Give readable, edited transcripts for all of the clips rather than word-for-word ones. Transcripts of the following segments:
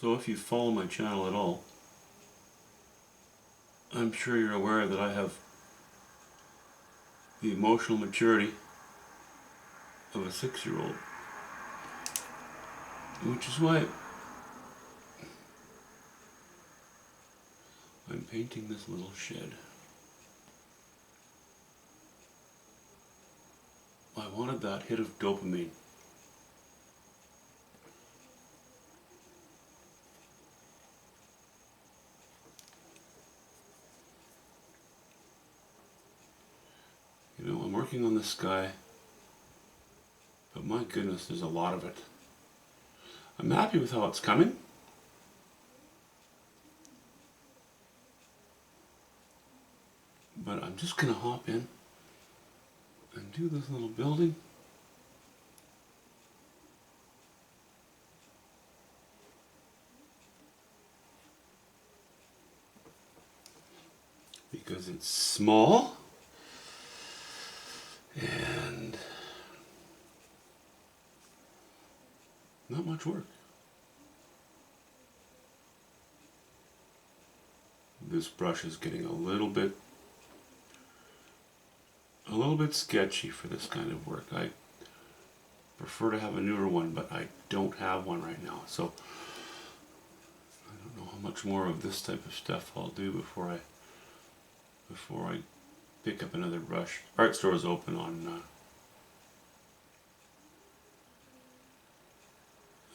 So if you follow my channel at all, I'm sure you're aware that I have the emotional maturity of a 6-year-old, which is why I'm painting this little shed. I wanted that hit of dopamine. You know, I'm working on this sky, but my goodness, there's a lot of it. I'm happy with how it's coming. But I'm just going to hop in and do this little building. Because it's small and not much work. This brush is getting a little bit sketchy for this kind of work. I prefer to have a newer one, but I don't have one right now. So I don't know how much more of this type of stuff I'll do before I pick up another brush. Art store is open on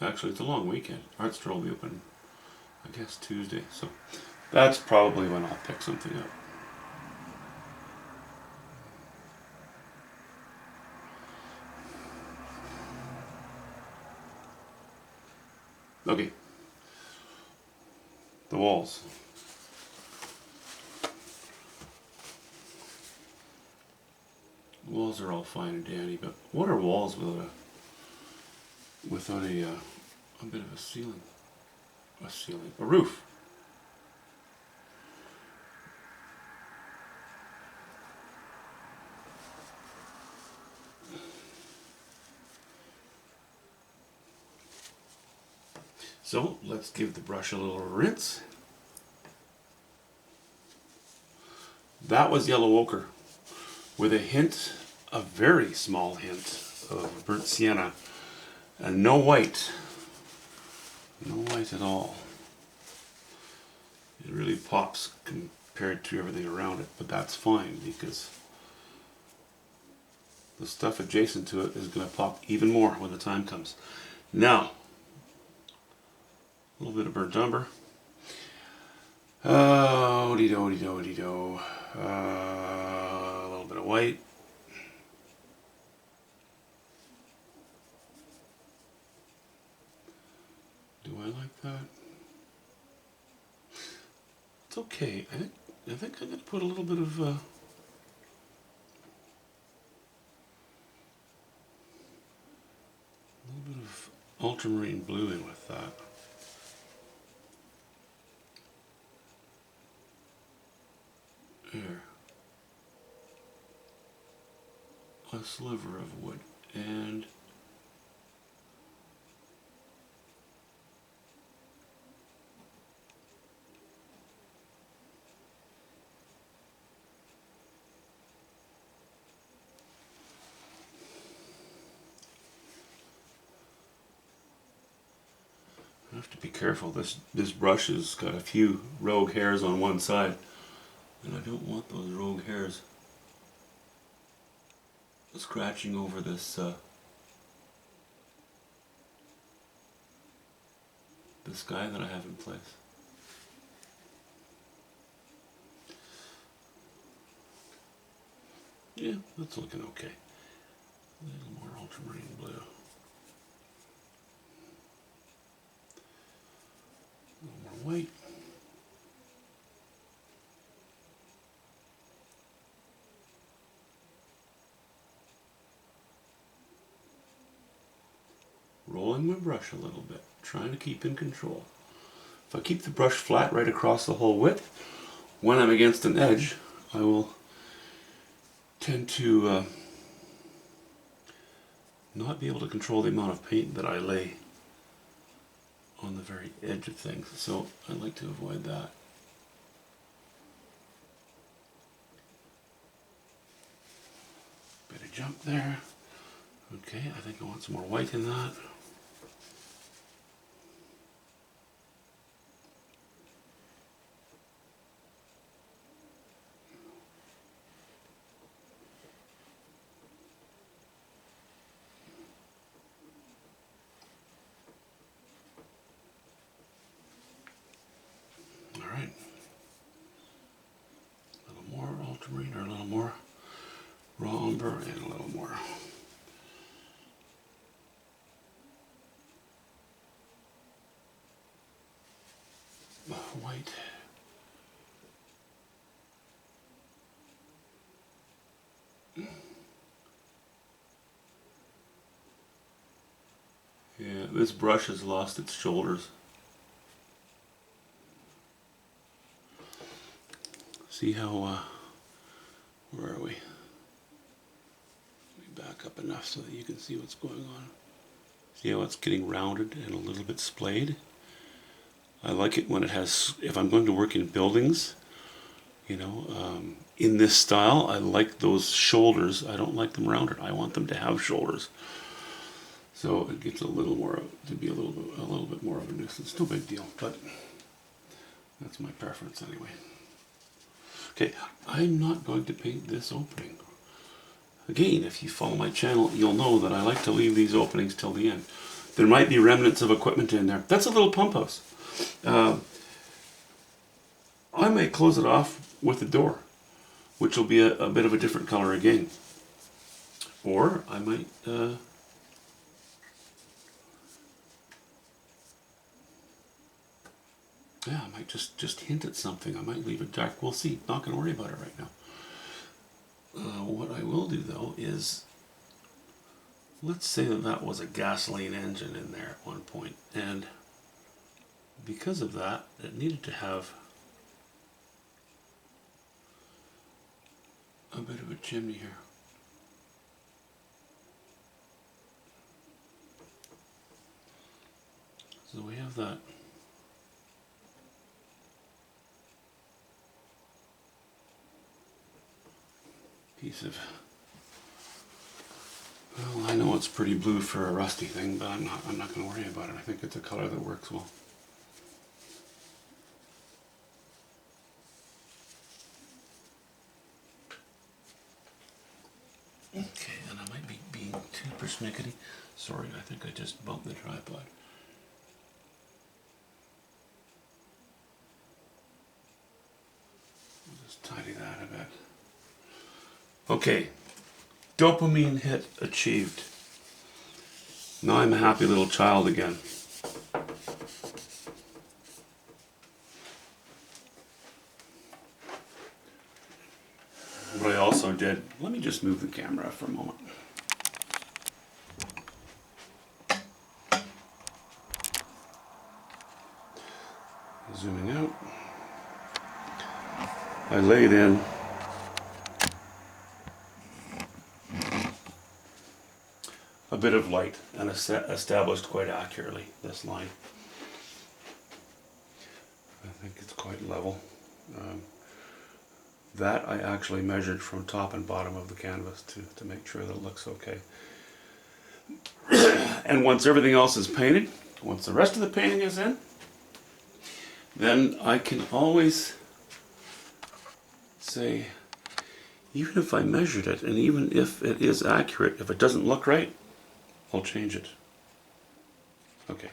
actually it's a long weekend. Art store will be open I guess Tuesday, so that's probably when I'll pick something up. Okay, the walls. Walls are all fine and dandy, but what are walls without a bit of a ceiling? A roof. So let's give the brush a little rinse. That was yellow ochre with a very small hint of burnt sienna, and no white. No white at all. It really pops compared to everything around it, but that's fine because the stuff adjacent to it is going to pop even more when the time comes. Now, a little bit of burnt umber. Oh-dee-do-dee-do-dee-do. A little bit of white. Do I like that? It's okay. I think I'm going to put a little bit of ultramarine blue in with that. There. A sliver of wood and I have to be careful. This brush has got a few rogue hairs on one side, and I don't want those rogue hairs scratching over this the sky that I have in place. Yeah, that's looking okay. A little more ultramarine blue. A little more white. Rolling my brush a little bit, trying to keep in control. If I keep the brush flat right across the whole width, when I'm against an edge, I will tend to not be able to control the amount of paint that I lay on the very edge of things. So I like to avoid that. Bit of jump there. Okay, I think I want some more white in that. Alright. A little more ultramarine, or a little more raw umber, and a little more white. Yeah, this brush has lost its shoulders. See how, where are we? Let me back up enough so that you can see what's going on. See how it's getting rounded and a little bit splayed? I like it when it has, if I'm going to work in buildings, you know, in this style, I like those shoulders. I don't like them rounded. I want them to have shoulders. So it gets a little more, to be a little bit more of a nuisance. No big deal, but that's my preference anyway. Okay, I'm not going to paint this opening. Again, if you follow my channel, you'll know that I like to leave these openings till the end. There might be remnants of equipment in there. That's a little pump house. I may close it off with a door, which will be a bit of a different color again. Or I might yeah, I might just hint at something. I might leave it dark. We'll see. Not going to worry about it right now. What I will do though is, let's say that that was a gasoline engine in there at one point, and because of that, it needed to have a bit of a chimney here. So we have that. Piece of, well, I know it's pretty blue for a rusty thing, but I'm not going to worry about it. I think it's a color that works well. Okay, and I might be being too persnickety. Sorry, I think I just bumped the tripod. I'll just tidy that a bit. Okay, dopamine hit achieved. Now I'm a happy little child again. What I also did, let me just move the camera for a moment. Zooming out. I laid in a bit of light and established quite accurately this line. I think it's quite level. That I actually measured from top and bottom of the canvas to make sure that it looks okay. And once everything else is painted, once the rest of the painting is in, then I can always say, even if I measured it, and even if it is accurate, if it doesn't look right, I'll change it. Okay.